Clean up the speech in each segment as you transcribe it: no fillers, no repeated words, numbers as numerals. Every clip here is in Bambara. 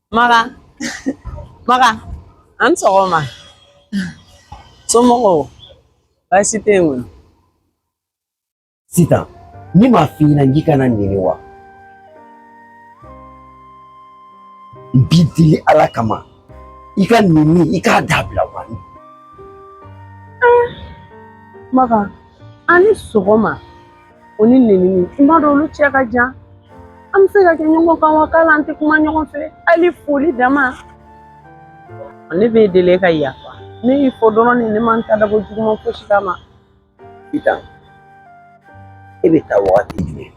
Mara, Mara, an sɔgɔma. Somɔgɔw, baasi tɛ yen kɔni. Sitan, ni m'a f'i ɲɛna k'i kana nɛni wa? N b'i deli Ala kama, i ka nɛni i k'a dabila wa? Mara, an ni sɔgɔma, o ni nɛnini, n b'a dɔn olu cɛ ka jan. An bɛ se ka kɛ ɲɔgɔn kan wa k'ala an tɛ kuma ɲɔgɔn fɛ, hali foli dama. Ne b'e deli e ka yafa. Ne y'i fɔ dɔrɔn de ne man ta dabɔ juguman fosi kama. Sitan, e bɛ taa wagati jumɛn?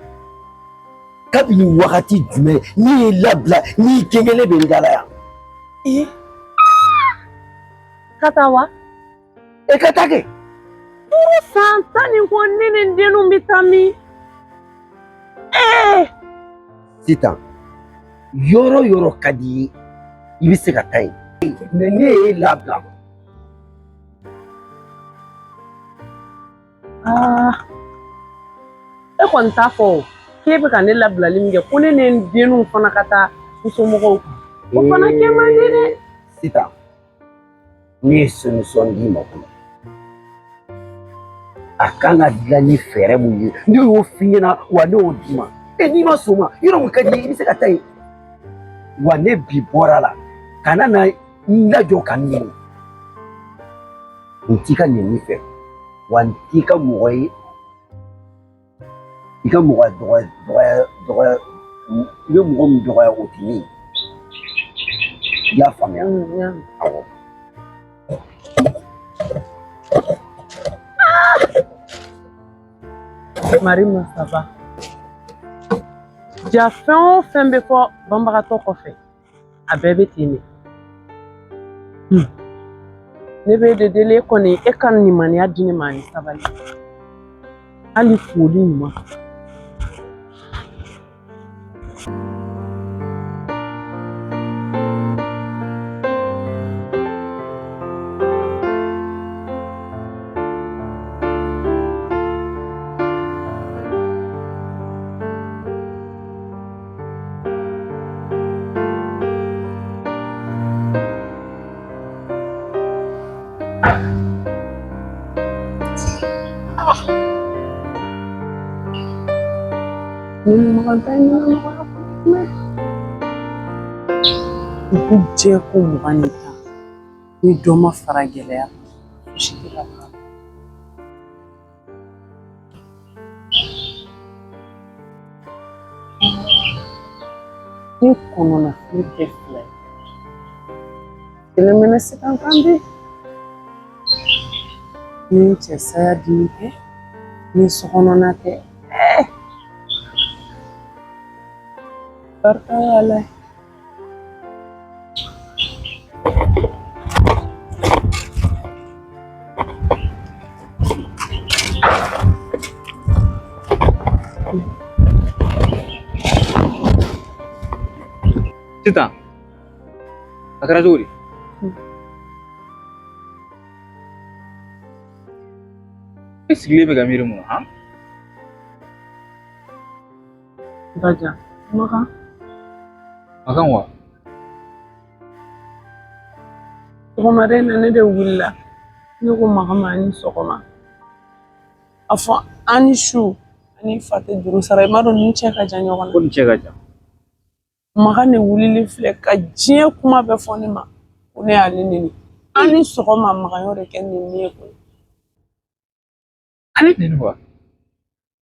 Kabini wagati jumɛn n'i ye labila n'i kɛɲɛlen bɛ n da la yan? Ka taa wa? E ka taa kɛ. San tan ni kɔ ne ni n denninw bɛ taa min? Sitan, yɔrɔ yɔrɔ ka di ye i bɛ se ka taa yen. Mais ne ye labila. E kɔni t'a fɔ k'e bɛ ka ne labilali min kɛ ko ne ni n denninw fana ka taa n somɔgɔw kan. O fana kɛ man di dɛ. Sitan, ne ye solution d'i ma kɔnɔ. A kan ka dilan ni fɛɛrɛ mun ye ne y'o f'i ɲɛna wa ne y'o d'i ma. N'i ma sɔn o ma yɔrɔ mun ka di ye i bɛ se ka taa yen. Wa ne bi bɔra la kana na n lajɔ ka n nɛni. N t'i ka nɛni fɛ wa n t'i ka mɔgɔ ye. I ka mɔgɔ dɔgɔya i bɛ mɔgɔ min dɔgɔya o tɛ ne ye. I y'a faamuya? Awɔ. Mari Masaba. Ja fɛn o fɛn bɛ fɔ banbagatɔ kɔfɛ a bɛɛ bɛ ten de. Ne bɛ de deli e kɔni e ka limaniya di ne ma ani sabali. Hali foli ɲuman. Dugu jɛ ko 20 ni tan ni dɔ ma fara gɛlɛya fosi tɛ ka k'a la. Ni kɔnɔna fili tɛ fila ye kelen bɛ ne se kan bi ni cɛ saya dimi kɛ ni sokɔnɔna tɛ barika y'Ala ye. Sitan, a kɛra cogo di? E sigilen bɛ ka miiri mun na? Bajan, Makan. Makan wa? Sɔgɔmada in na ne de wulila ne ko Makan ma ni sɔgɔma a fɔ an ni su ani fa tɛ juru sara i m'a dɔn ni cɛ ka jan ɲɔgɔn na. Ko ni cɛ ka jan. Makan de wulili filɛ ka diɲɛ kuma bɛɛ fɔ ne ma ko ne y'ale nɛni. An ni sɔgɔma Makan y'o de kɛ nɛni ye koyi. Ale nɛni wa?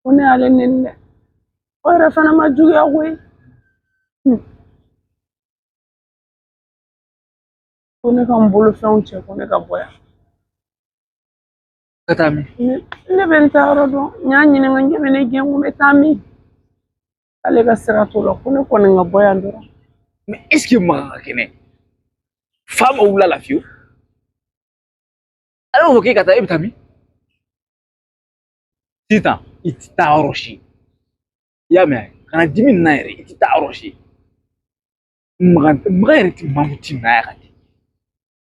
Ko ne y'ale nɛni dɛ. O yɛrɛ fana ma juguya koyi. Ko ne ka n bolofɛnw cɛ ko ne ka bɔ yan. Ka taa min? Ne bɛ n taa yɔrɔ dɔn n y'a ɲininka n ɲɛ bɛ ne gɛn ko n bɛ taa min ale ka sira t'o la ko ne kɔni ka bɔ yan dɔrɔn. Mais est-ce que Makan ka kɛnɛ? Fa ma wula la fiyewu. Ale b'a fɔ k'e ka taa e bɛ taa min? Sitan, i tɛ taa yɔrɔ si. I y'a mɛn kana dimi nin na yɛrɛ i tɛ taa yɔrɔ si. Makan yɛrɛ tɛ maa mun timinaya ka di.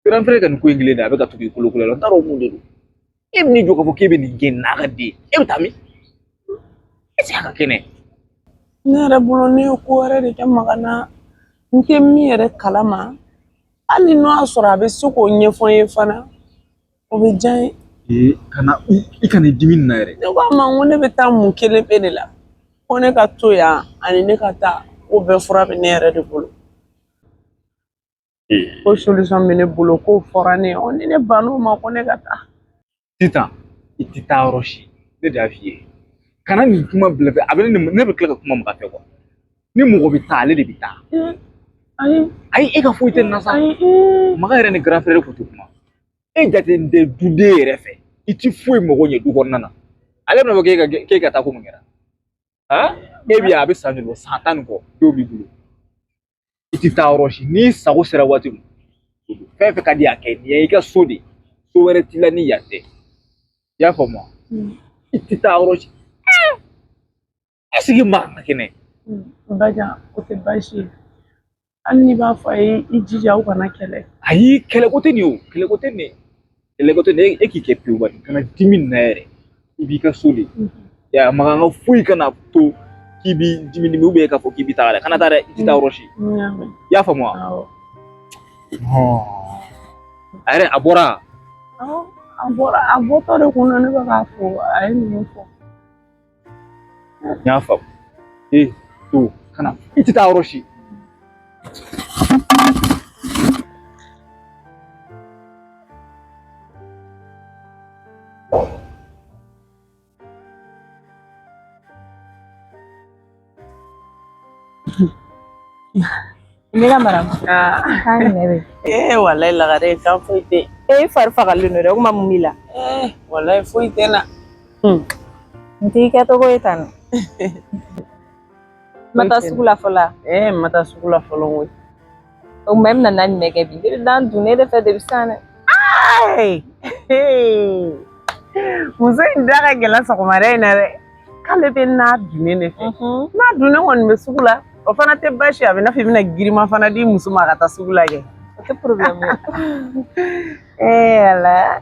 Grand frère ka nin ko in kelen de a bɛ ka tugu i kolokolo la n t'a dɔn mun de don. E bɛ n'i jɔ k'a fɔ k'e bɛ nin gɛn n'a ka den e bɛ taa min? Est-ce que a ka kɛnɛ? Ne yɛrɛ bolo ne ye ko wɛrɛ de kɛ Makan na n tɛ min yɛrɛ kalama hali n'o y'a sɔrɔ a bɛ se k'o ɲɛfɔ n ye fana o bɛ diya n ye. kana i kana dimi nin na yɛrɛ. ne ko a ma n ko ne bɛ taa mun kelen pe de la ko ne ka to yan ani ne ka taa ko bɛɛ fura bɛ ne yɛrɛ de bolo ko solution bɛ ne bolo k'o fɔra ne ye ni ne banna o ma ko ne ka taa. Sisan i tɛ taa yɔrɔ si ne de y'a f'i ye kana nin kuma bila fɛ a bɛ ne bɛ tila ka kuma mɔgɔ fɛ ni mɔgɔ bɛ taa ale de bɛ taa. ayi e ka foyi tɛ nin na sa maga yɛrɛ ni grand frère kun tɛ kuma e jaten tɛ duden yɛrɛ fɛ i ti foyi mɔgɔ ɲɛ du kɔnɔna na ale bɛna fɔ k'e ka taa ko mun kɛra e bi a bɛ san joli bɔ san 10 nin kɔ dɔw b'i bolo i ti taa yɔrɔ si n'i sago sera waati min fɛn fɛn ka di a kɛ nin ye i ka so de so wɛrɛ t'i la ni yan tɛ i y'a faamu wa i ti taa yɔrɔ si sigi ma kɛnɛ. Bajan o tɛ baasi ye hali n'i b'a fɔ a ye i jija aw kana kɛlɛ. ayi kɛlɛko tɛ nin o kɛlɛko tɛ nin kɛlɛko tɛ nin e k'i kɛ pewu bani kana dimi nin na yɛrɛ i b'i ka so de ya makan ka foyi kana to k'i bi dimi ou k'a fɔ k'i bi taa dɛ kana taa dɛ i ti taa yɔrɔ si i y'a faamu wa. a yɛrɛ a bɔra. a bɔtɔ de kun na ne bɛ k'a fɔ a ye ninnu fɔ. n y'a faamu to kana i ti taa yɔrɔ si. Ne ka mara k'an ɲɛ bɛ walayi lagare kan foyi tɛ e fari fagalen don dɛ o kuma mun b'i la walayi foyi tɛ na n t'i kɛcogo ye tan ma taa sugu la fɔlɔ n ma taa sugu la fɔlɔ koyi o kuma e bɛna na ɲinɛ kɛ bi ne bɛ dan dun ne de fɛ de bɛ san dɛ muso in da ka gɛlɛn sɔgɔmada in na dɛ k'ale bɛ n'a dunnen de fɛ n'a dunnen kɔni bɛ sugu la o fana tɛ baasi a bɛ n'a fɔ i bɛna girima fana di muso ma ka taa sugu la kɛ o tɛ problème ala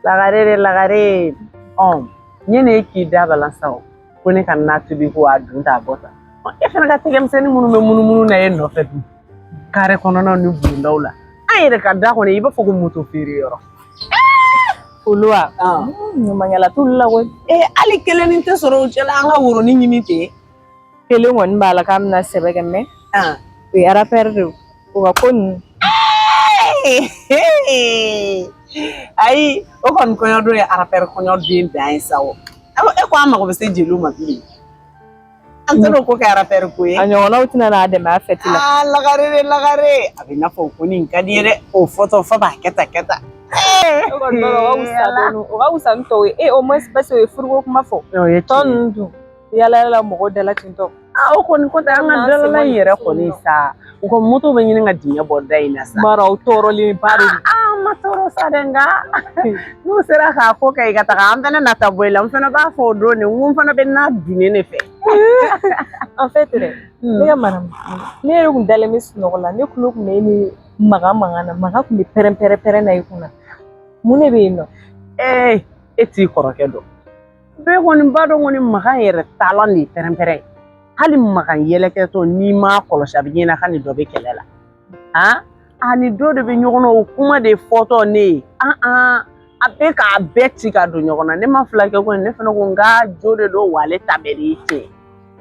lagare de lagare ɲe ne k'i da balansa o ko ne ka n'a tobi ko a dun t'a bɔ tan e fana ka tɛgɛmisɛnnin minnu bɛ munumunu na e nɔfɛ dun kare kɔnɔnaw ni bulondaw la an yɛrɛ ka da kɔnɔ i b'a fɔ ko moto feere yɔrɔ olu wa ɲumanyala t'olu la koyi hali kelen ni tɛ sɔrɔ o cɛla an ka woronin ɲini ten kelen kɔni b'a la k'a bɛna sɛbɛ kɛ mɛ o ye rapɛri de o ka ko ninnu ayi o kɔni kɔɲɔ don ye rapɛri kɔɲɔ den dan ye sa o e ko an mago bɛ se jeliw ma bilen an tɛ ko kɛ rapɛri ko ye a ɲɔgɔnnaw tɛna n'a dɛmɛ a fɛti la lagare de lagare a bɛ i n'a fɔ ko nin ka di ye dɛ o fɔtɔ fɔ b'a kɛ tan o ka wusa ni tɔw ye o moins parce que o ye furuko kuma fɔ tɔ ninnu dun yala mɔgɔw dala ten tɔ o kɔni ko tɛ an ka dalala in yɛrɛ kɔni sa u ka moto bɛ ɲini ka dingɛ bɔ da in na sa mara o tɔɔrɔlen ba de ma tɔɔrɔ sa dɛ nka n'u sera k'a ko kɛ i ka taga an fana nata bɔ i la n fana b'a fɔ o don de n fana bɛ n'a dunnen de fɛ en fait dɛ ne ka mara ne yɛrɛ kun dalen bɛ sunɔgɔ la ne kulo kun bɛ ni maga na maga kun bɛ pɛrɛn na i kunna mun de bɛ yen nɔ e t'i kɔrɔkɛ dɔn bɛɛ kɔni ba dɔn kɔni maga yɛrɛ taalan de ye pɛrɛn hali maga yɛlɛkɛtɔ n'i m'a kɔlɔsi a bɛ ɲɛna ka ni dɔ bɛ kɛlɛ la a ni dɔ de bɛ ɲɔgɔn na o kuma de fɔtɔ ne ye a bɛ k'a bɛɛ ci ka don ɲɔgɔn na ne ma fila kɛ kɔni ne fana ko n ka jo de don wa ale ta bɛɛ de ye cɛ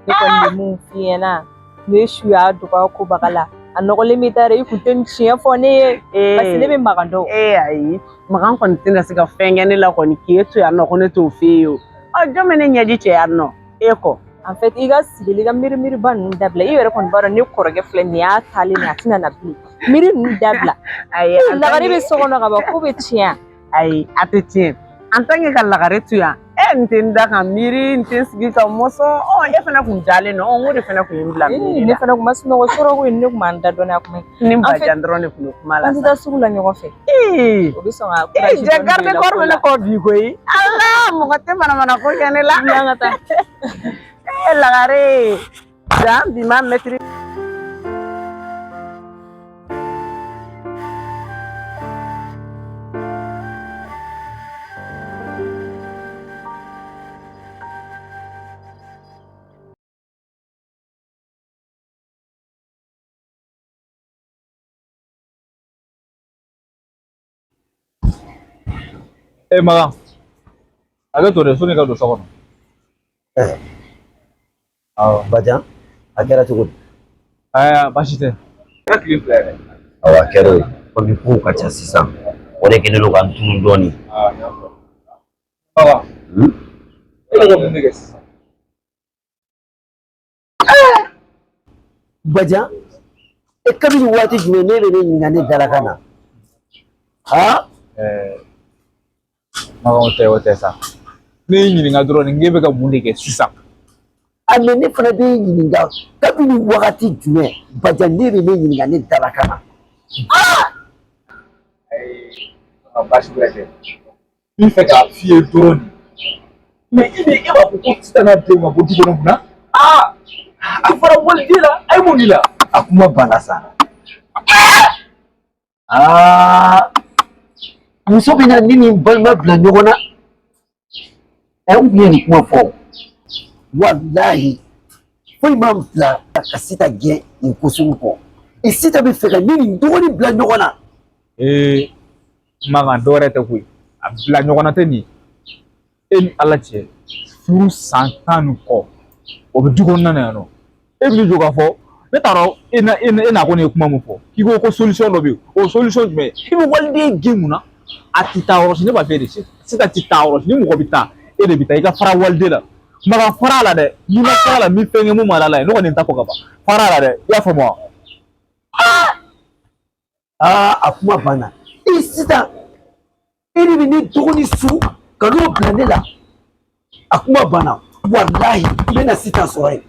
ne kɔni bɛ mun f'i ɲɛna ne su y'a dɔgɔya ko baga la a nɔgɔlen bɛ taa dɛ i kun tɛ ni tiɲɛ fɔ ne ye parce que ne bɛ magan dɔn ayi magan kɔni tɛna se ka fɛn kɛ ne la kɔni k'e to yan nɔ ko ne t'o f'e ye o jɔn bɛ ne ɲɛji cɛ yan nɔ e kɔ en fait i ka sigili ka miiri-miiriba ninnu dabila i yɛrɛ kɔni b'a dɔn ne kɔrɔkɛ filɛ nin y'a taalen nin a tɛna na bilen miiri ninnu dabila lagare bɛ so kɔnɔ ka ban ko bɛ tiɲɛ ayi a tɛ tiɲɛ en tant que ka lagare to yan n tɛ n da ka miiri n tɛ sigi ka mɔsɔn e fana kun dalen don n ko de fana kun ye n bila miiri la ne fana kun ma sunɔgɔ sɔrɔ ko ne kun b'an da dɔɔnin a kuma ni bajan dɔrɔn de kun bɛ kuma la an tɛ taa sugu la ɲɔgɔn fɛ o bɛ sɔn ka jɛ garde corps bɛ ne kɔ bi koyi ala mɔgɔ tɛ manamana ko kɛ ne la an ka taa lagare dan bi ma mɛtiri Maga. Aga to de soni ka do so kono. Bajan a kɛra cogo di Baasi tɛ. Ka tile fila yɛrɛ. awɔ a kɛra o ye komi kow ka ca sisan o de kɛlen don k'an tunu dɔɔnin Maga. E bɛ ka mun de kɛ sisan? Bajan kabini waati jumɛn ne bɛ ne ɲininka ne dalakan na Maga o tɛ sa. Ne y'i ɲininka dɔrɔn nin k'e bɛ ka mun de kɛ sisan? mais ne fana bɛ ɲininka kabini wagati jumɛn Bajan ne bɛ ne ɲininka ne dalakan na Baasi wɛrɛ tɛ. N fɛ k'a f'i ye dɔrɔn de. Mais e b'a fɔ ko sisan n'a denw ka bɔ du kɔnɔ mun na? A fɔra waliden la, a ye mun de la? a kuma banna sa muso bɛ na ne ni n balima bila ɲɔgɔn na ou bien nin kuma fɔ walahi foyi ma bila ka Sita gɛn nin ko sugu kɔ Sita bɛ fɛ ka ne ni n dɔgɔnin bila ɲɔgɔn na Maga dɔwɛrɛ tɛ koyi. A bila ɲɔgɔn na tɛ nin. E ni Ala cɛ furu san 10 nin kɔ o bɛ du kɔnɔna na yan nɔ. E bɛ jɔ k'a fɔ ne t'a dɔn e n'a ko ne ye kuma min fɔ k'i ko solution dɔ bɛ yen o solution jumɛn i bɛ waliden gɛn mun na a tɛ taa yɔrɔ si ne b'a fɛ de Sita tɛ taa yɔrɔ si ni mɔgɔ bɛ taa e de bɛ taa i ka fara waliden la Maga fara a la dɛ n'i ma fara a la min fɛn kɛ mun ma la ye ne kɔni ta fɔ ka ban fara a la dɛ i y'a faamu wa? a kuma banna Sita e de bɛ ne dɔgɔnin su ka n'o bila ne la a kuma banna walahi n bɛna Sita sɔrɔ yen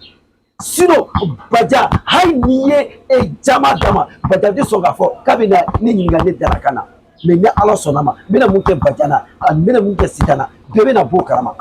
sinon Bajan hali n'i ye jama d'a ma Bajan tɛ sɔn k'a fɔ k'a bɛ na ne ɲininka ne dalakan na mais ni Ala sɔnna ma n bɛna mun kɛ Bajan na n bɛna mun kɛ Sita na bɛɛ bɛna bɔ o kalama.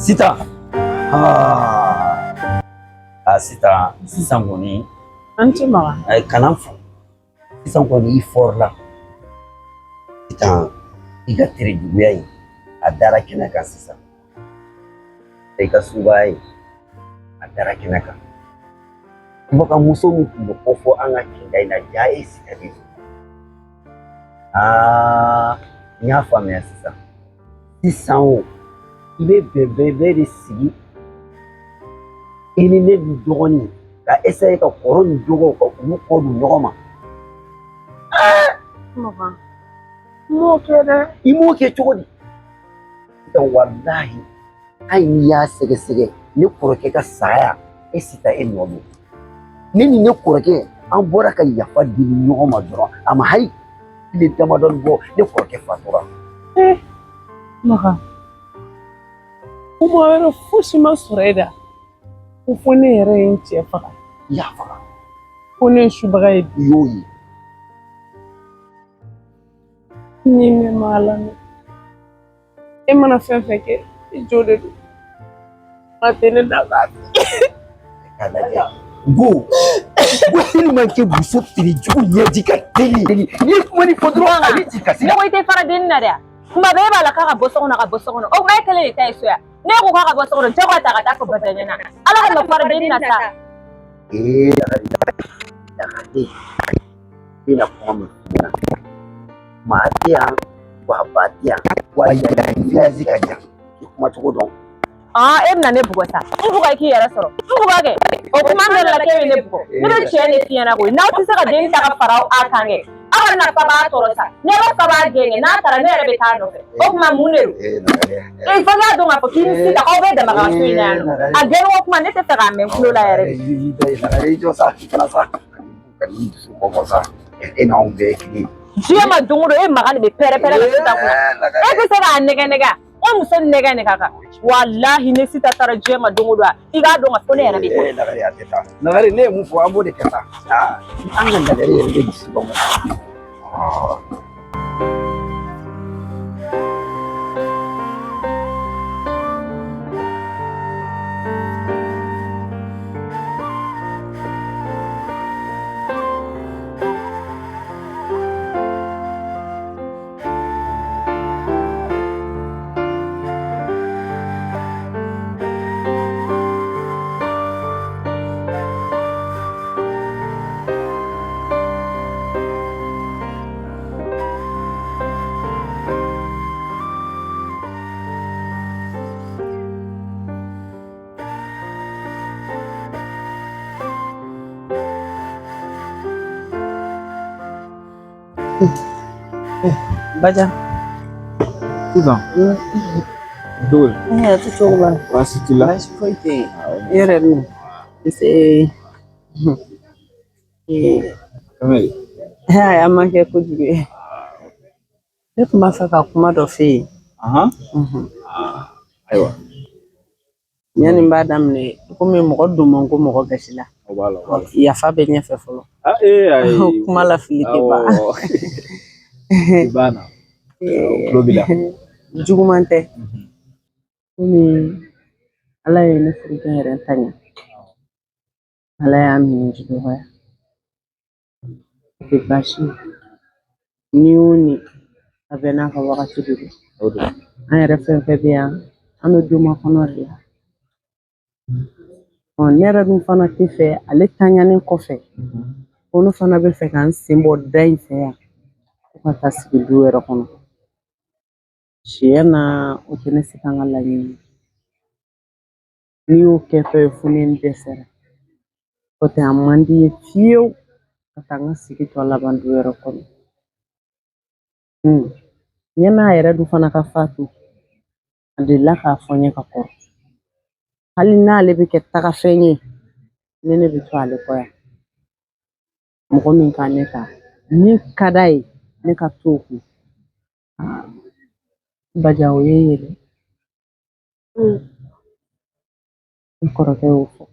Sita Sita sisan kɔni an tɛ Maga kana n fo sisan kɔni i fɔrila Sita i ka tere juguya in a dara kɛnɛ kan sisan i ka subaya in a dara kɛnɛ kan mɔgɔ muso min tun bɛ kɔfɔ an ka kinda in na ja ye Sita de n y'a faamuya sisan o i bɛ bɛɛ de sigi i ni ne ni dɔgɔnin ka essayer ka kɔrɔ ni dɔgɔw ka olu kɔ don ɲɔgɔn ma Maga n m'o kɛ dɛ i m'o kɛ cogo di walahi hali n'i y'a sɛgɛsɛgɛ ne kɔrɔkɛ ka saya e Sita e nɔ don ne ni ne kɔrɔkɛ an bɔra ka yafa deli ɲɔgɔn ma dɔrɔn a ma hali tile damadɔni bɔ ne kɔrɔkɛ fatura Maga kuma wɛrɛ fosi ma sɔrɔ e da ko fɔ ne yɛrɛ ye n cɛ faga i y'a faga ko ne ye subaga ye i y'o ye ni ne ma lamɛn e mana fɛn fɛn kɛ i jo de don a tɛ ne da k'a k'a lajɛ ko tellement que muso filijugu ɲɛji ka teli n'i ye kuma nin fɔ dɔrɔn a bɛ ci kasi Ne ko i tɛ fara denni na dɛ kuma bɛɛ e b'a la k'a ka bɔ so kɔnɔ ka bɔ so kɔnɔ o kuma e kelen de ta ye so ya ne ko k'a ka bɔ so kɔnɔ jagoya ta ka taa fɔ Bajan ɲɛna Ala ka na fara denni na sa Dakate bɛna kuma min f'i ɲɛna maa tɛ yan wa ba tɛ yan wa village ka jan i kuma cogo dɔn e bɛna ne bugɔ sa n bugɔ i k'i yɛrɛ sɔrɔ n bugɔ kɛ o kuma min la k'e bɛ ne bugɔ ne bɛ tiɲɛ de f'i ɲɛna koyi n'aw tɛ se ka denni ta ka fara a kan kɛ aw ka na fa b'a tɔɔrɔ sa ne bɛ fa b'a gɛn n'a taara ne yɛrɛ bɛ taa nɔfɛ o kuma mun de don fo n'a dɔn k'a fɔ k'i ni Sita aw bɛ dama ka so in na yan nɔ a gɛn o kuma ne tɛ fɛ k'a mɛn tulo la yɛrɛ de jɔ sa fana sa ka n'i dusu bɔ sa e n'anw bɛɛ ye kelen diɲɛ ma don o don e Maga de bɛ pɛrɛ-pɛrɛ ka Sita kunna e tɛ se k'a nɛgɛ o muso nɛgɛ ne ka kan walahi ne Sita taara diɲɛ ma don o don i k'a dɔn ka fɔ ne yɛrɛ bɛ taa Lagare a tɛ taa Lagare ne ye mun fɔ an b'o de kɛ sa an ka Lagare yɛrɛ bɛ dusu bɔ Baja. Sisan cogo di Tɛ cogo la. baasi t'i la Baasi foyi tɛ yen. I yɛrɛ dun. kɛmɛ de A ma kɛ kojugu ye. Ne tun b'a fɛ ka kuma dɔ f'e ye. ayiwa Yani n b'a daminɛ komi mɔgɔ don man ko mɔgɔ gasi la. o b'a la o b'a la Yafa bɛ ɲɛfɛ fɔlɔ. ayi Kuma la fili tɛ ban. i b'a na tulo b'i la Juguman tɛ. Komi Ala ye ne furukɛ yɛrɛ tanya. Ala y'a minɛ juguya. O tɛ baasi ye. Ni o ni a bɛɛ n'a ka wagati de don. o de An yɛrɛ fɛn fɛn bɛ yan an bɛ don makɔnɔ de la. Ne yɛrɛ dun fana tɛ fɛ ale tanɲanen kɔfɛ ko ne fana bɛ fɛ ka n sen bɔ da in fɛ yan fo ka taa sigi du yɛrɛ kɔnɔ. Tiɲɛ na o tɛ ne se ka n ka laɲini ye. N'i y'o kɛtɔ ye fo ni n dɛsɛra. O tɛ a man di ye fiyewu ka taa n ka sigi tɔ laban du yɛrɛ kɔnɔ. Ɲɛn'a yɛrɛ dun fana ka fatu a delila k'a fɔ n ye ka kɔrɔ. Hali n'ale bɛ kɛ tagafɛn ye ne bɛ to ale kɔ yan. Mɔgɔ min ka ne ta min ka d'a ye ne ka to o kun. Baja o ye yɛlɛ. N kɔrɔkɛ y'o fɔ.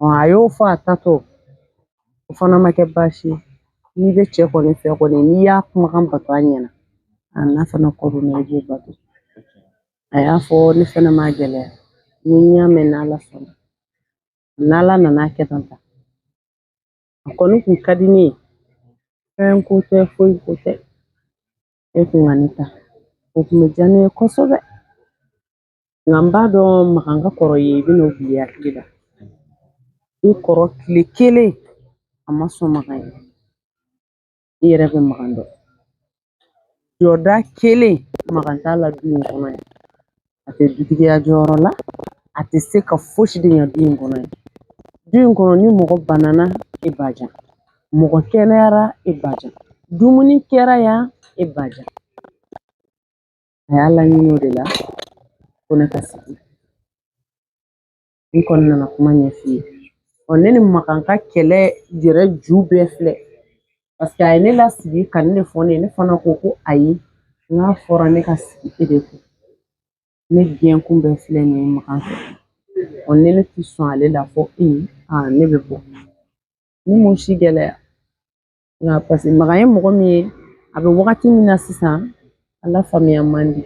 A y'o fɔ a tatɔ o fana ma kɛ baasi ye. N'i bɛ cɛ kɔni fɛ kɔni n'i y'a kumakan bato a ɲɛna n'a fana kɔ don i b'o bato. A y'a fɔ ne fana ma gɛlɛya. Ni n y'a mɛn n'Ala sɔnna. N'Ala nana kɛ tan ta. A kɔni kun ka di ne ye. Fɛn ko tɛ foyi ko tɛ. E kun ka ne ta. O kun bɛ diya ne ye kosɛbɛ. Nka n b'a dɔn Makan ka kɔrɔ ye i bɛ n'o bili i hakili la. I kɔrɔ tile kelen a ma sɔn Makan ye. I yɛrɛ bɛ Makan dɔn. Jɔda kelen Makan t'a la du in kɔnɔ yan. A tɛ dutigiya jɔyɔrɔ la. A tɛ se ka fosi de ɲɛ du in kɔnɔ yan. Du in kɔnɔ ni mɔgɔ banana i bajan. Mɔgɔ kɛnɛyara i bajan. Dumuni kɛra yan i bajan. A y'a laɲini o de la ko ne ka sigi. N kɔni nana kuma ɲɛf'i ye. Ne ni Makan ka kɛlɛ yɛrɛ ju bɛɛ filɛ. Parce que a ye ne lasigi ka ne de fɔ ne ye. Ne fana ko ayi n'a fɔra ne ka sigi e de kun. Ne diɲɛ kun bɛɛ filɛ nin ye Makan fɛ. Ne tɛ sɔn ale la fɔ ne bɛ bɔ. Ne m'o si gɛlɛya. Nka parce que Makan ye mɔgɔ min ye a bɛ wagati min na sisan ala faamuya man di.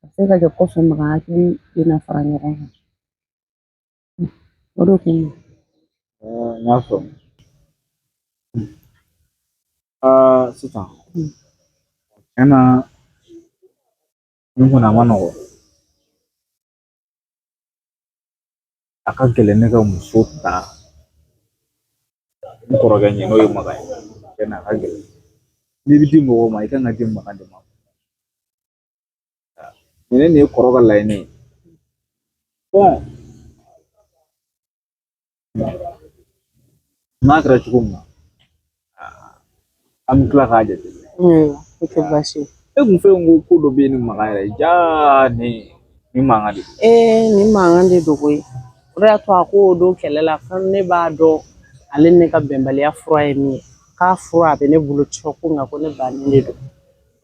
A bɛ se ka kɛ kɔfɛ Makan hakili bɛna fara ɲɔgɔn kan. O de kun. n y'a faamu sisan tiɲɛ na nin kɔni a ma nɔgɔn a ka gɛlɛn ne ka muso ta n kɔrɔkɛ ɲɛ n'o ye Makan ye tiɲɛ na a ka gɛlɛn n'i bɛ di mɔgɔw ma i kan ka di Makan de ma nin ye kɔrɔ ka laɲini ye n'a kɛra cogo min na an bɛ tila k'a jateminɛ. O tɛ baasi ye. E kun fɛ ko dɔ bɛ yen ni Makan yɛrɛ ja nin mankan de. Nin mankan de don koyi. O de y'a to a ko o don kɛlɛ la fɛn ne b'a dɔn ale ne ka bɛnbaliya fura ye min ye. K'a fura a bɛ ne bolo cɔ ko nka ko ne bannen de don.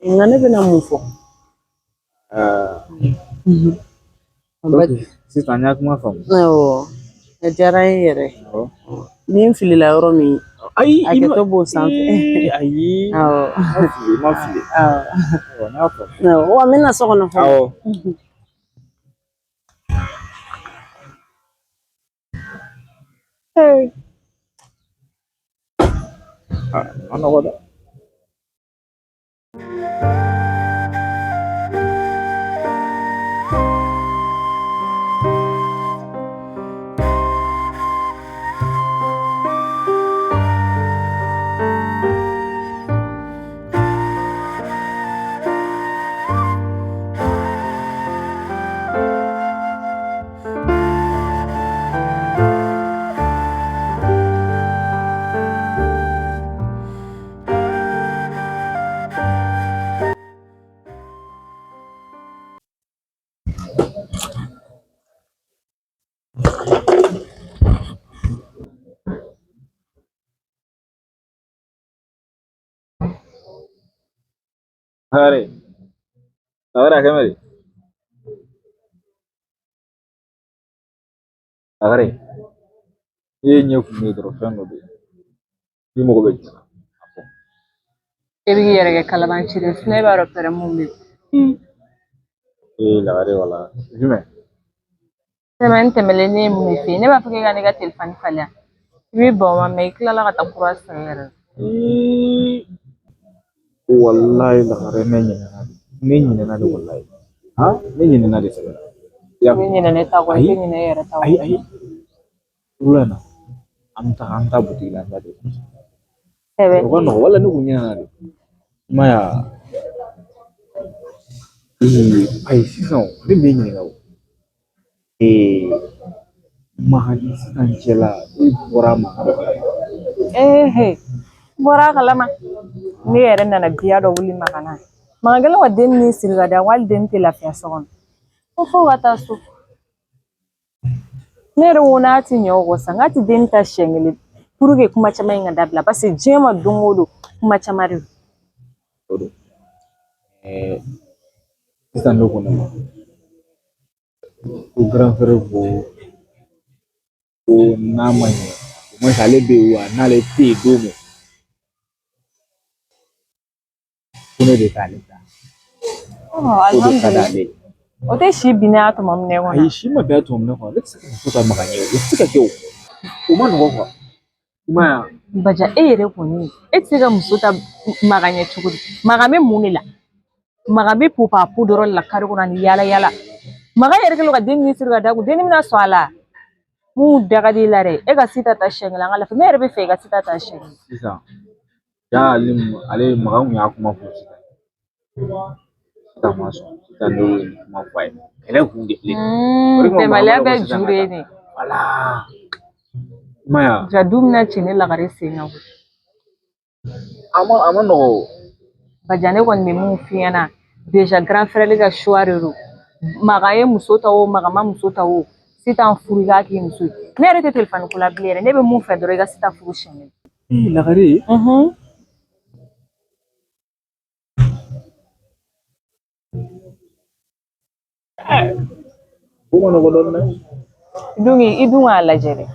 Nka ne bɛna mun fɔ. Sisan n y'a kuma faamu. A diyara n ye yɛrɛ. Ni n filila yɔrɔ min ayi a kɛtɔ b'o sanfɛ. ayi ma fili. N y'a faamu. Wa n bɛna so kɔnɔ fɔlɔ. Ma nɔgɔ dɛ. Lagare. Lagare akamari. Lagare. Ye nyeku medro fengo be. Bimo ko be. E b'i yɛrɛ kɛ kalabanciri ye ne b'a dɔn pɛrɛ mun bɛ Eh lagare wala. Jume. semaine tɛmɛlen ne ye mun f'i ye ne b'a fɔ k'e ka ne ka telefɔni falen i b'i ban o ma mɛ i tilala ka taa kura san yɛrɛ Wallahi lagare ne ɲinɛna de wallahi. Ha? Ne ɲinɛna de sɛbɛ. i bɛ ɲinɛ ne ta kɔ i tɛ ɲinɛ e yɛrɛ ta kɔ Ayi. Ulana. An ta butigi la an ta de. sɛbɛ O kɔnɔ wala ne kun ɲinɛna de. Maya. Ayi sisan ne bɛ ɲininka o. Mahali sisan cɛla i bɔra Makan he bɔra a kalama ne yɛrɛ nana biya dɔ wuli makana Makan ka den ni siri ka da wali den tɛ lafiya so kɔnɔ ko fo ka taa so ne yɛrɛ ko n'a ti ɲɛ o kɔ sa n k'a ti den ta siɲɛ kelen pour que kuma caman in ka dabila parce que diɲɛ ma don o don kuma caman de don. Sisan ne kɔnɔ ko grand frère ko n'a ma ɲɛ o ma ale bɛ yen wa n'ale tɛ yen don min ko ne de t'ale ta ko de ka d'ale o tɛ si bin n'a tuma min kɔnɔ ayi si ma bɛn tuma min kɔnɔ ne tɛ se ka muso ka Makan ɲɛ o tɛ se ka kɛ o ma nɔgɔn quoi i m'a ye Baja e yɛrɛ kɔni e tɛ se ka muso ta Makan ɲɛ cogo di Makan bɛ mun de la Makan bɛ pupa dɔrɔn la kari kɔnɔ ni yala yala Makan yɛrɛ kɛlen ka den ni siri ka da kun den bɛna sɔn a la mun daga di la dɛ e ka sita ta siɲɛ kelen an ka lafiya ne yɛrɛ bɛ fɛ i ka sita ta siɲɛ kelen sisan ale Makan kun y'a kuma fɔ sisan ma sɔn sisan ne ye kuma fɔ a ye kɛlɛ kun de filɛ bɛnbaliya bɛ juru ye de wala i m'a ye ja du mina ci ne lagare sen kan a ma nɔgɔ Baja ne kɔni bɛ mun f'i ɲɛna déjà grand frère ka choix de don Makan ye muso ta o Makan ma muso ta o sitan furu i k'a k'i muso ye ne yɛrɛ tɛ telefɔni ko la bilen yɛrɛ ne bɛ mun fɛ dɔrɔn i ka sitan furu siɲɛ kelen lagare o ma nɔgɔ dɔɔnin dɛ i dun k'a lajɛ dɛ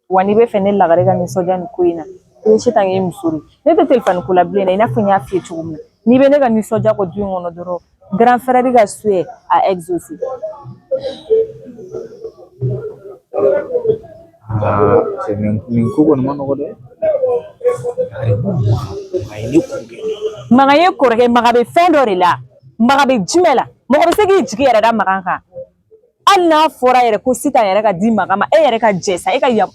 wa n'i bɛ fɛ ne lagare ka nisɔndiya nin ko in na i bɛ sitan k'i muso de ne tɛ telefɔni ko la bilen dɛ i n'a fɔ n y'a f'i ye cogo min na n'i bɛ ne ka nisɔndiya kɔ du in kɔnɔ dɔrɔn grand frère ka souhait a exaucé nin ko kɔni ma nɔgɔ dɛ Makan ye kɔrɔkɛ Makan bɛ fɛn dɔ de la Makan bɛ jumɛn la mɔgɔ bɛ se k'i jigi yɛrɛ da Makan kan hali n'a fɔra yɛrɛ ko sitan yɛrɛ ka di Makan ma e yɛrɛ ka jɛ sa e ka ja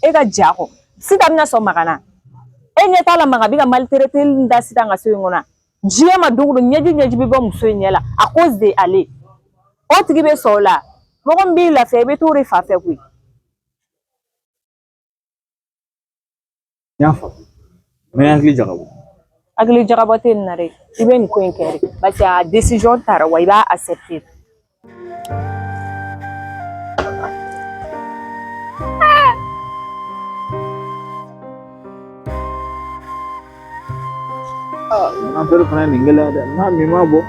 kɔ sitan bɛna sɔn Makan na e ɲɛ t'a la Makan bɛ ka maltraiter da sitan ka so in kɔnɔ diɲɛ ma don o don ɲɛji bɛ bɔ muso in ɲɛ la à cause de ale o tigi bɛ sɔn o la mɔgɔ min b'i lafiya i bɛ t'o de fa fɛ koyi n y'a faamu mɛ hakili jagabɔ hakili jagabɔ tɛ nin na dɛ i bɛ nin ko in kɛ de parce que a décision tara wa i b'a accepter an fɛnɛ fana ye nin gɛlɛya dɛ n'a min ma bɔ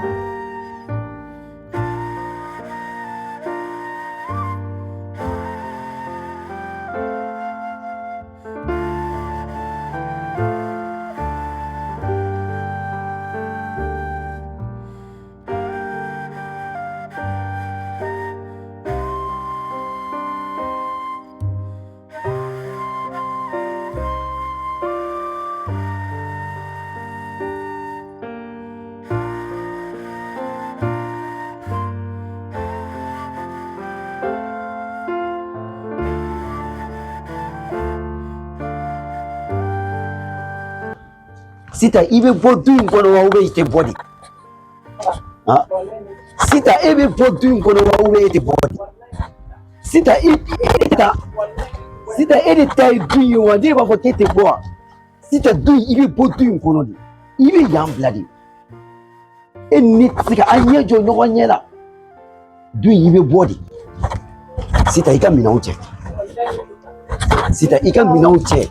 Sitan i bɛ bɔ du in kɔnɔ wa i tɛ bɔ de sitan e bɛ bɔ du in kɔnɔ wa e tɛ bɔ de sitan e de ta ye du in ye wa ne b'a fɔ k'e tɛ bɔ wa sitan du in i bɛ bɔ du in kɔnɔ de i bɛ yan bila de e ni ne tɛ se ka an ɲɛ jɔ ɲɔgɔn ɲɛ la du in i bɛ bɔ de sitan i ka minɛnw cɛ sitan i ka minɛnw cɛ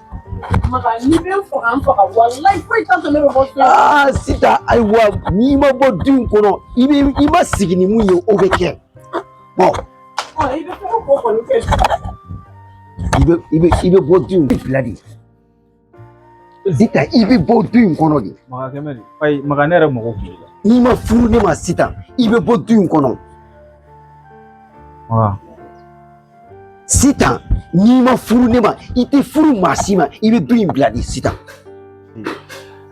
Maga ni bɛ n faga n faga walayi foyi t'a to ne bɛ bɔ so. Sitan ayiwa n'i ma bɔ du in kɔnɔ i ma sigi ni mun ye o bɛ kɛ. Bon. I bɛ fɛn o fɛn kɔni kɛ. I bɛ bɔ du in bila de. Sitan i bɛ bɔ du in kɔnɔ de. Maga kɛmɛ de. Ayi maga ne yɛrɛ mɔgɔ kun la. N'i ma furu ne ma Sitan i bɛ bɔ du in kɔnɔ. Sitan n'i ma furu ne ma i tɛ furu maa si ma i bɛ du in bila de Sitan.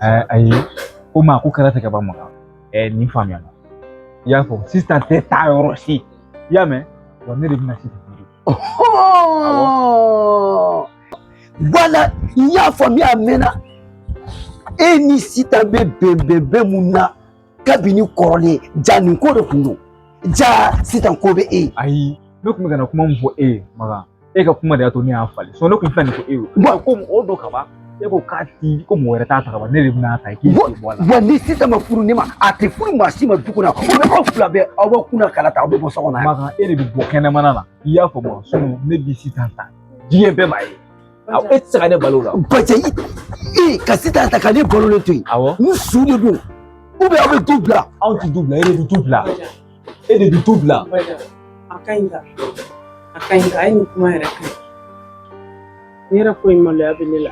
Ayi ko maa ko kɛra tɛ ka ban maga. Nin faamuya la. I y'a fɔ sisan tɛ taa yɔrɔ si. I y'a mɛn? Wa ne de bɛna sisan. Voilà i y'a faamuya a mɛnna. E ni Sitan bɛ bɛnbɛn mun na kabini kɔrɔlen ja nin ko de kun don. Ja Sitan ko bɛ e. Ayi ne tun bɛ ka na kuma min fɔ e ye maga. E ka kuma de y'a to ne y'a falen. Ne kun filɛ nin fɔ e ye. Ko mɔgɔ dɔ ka ban. E ko k'a ti ko mɔgɔ wɛrɛ t'a ta ka ban ne de bɛna ta k'i bɔ a la. Wa ni Sitan ma furu ne ma a tɛ furu maa si ma du kɔnɔ aw fila bɛɛ aw bɛ kunna kala ta aw bɛ bɔ so kɔnɔ. Maga e de bɛ bɔ kɛnɛmana na i y'a fɔ ma sinon ne b'i Sitan ta diɲɛ bɛɛ b'a ye. E tɛ se ka ne balo o la. Bajan ka Sitan ta ka ne balolen to yen. Awɔ. Ni su de don ou bien aw bɛ du bila. Anw tɛ du bila e de bɛ du bila. E de bɛ du bila. A ka ɲi ka a ye nin kuma yɛrɛ ka ɲi. Ne yɛrɛ ko in maloya bɛ ne la.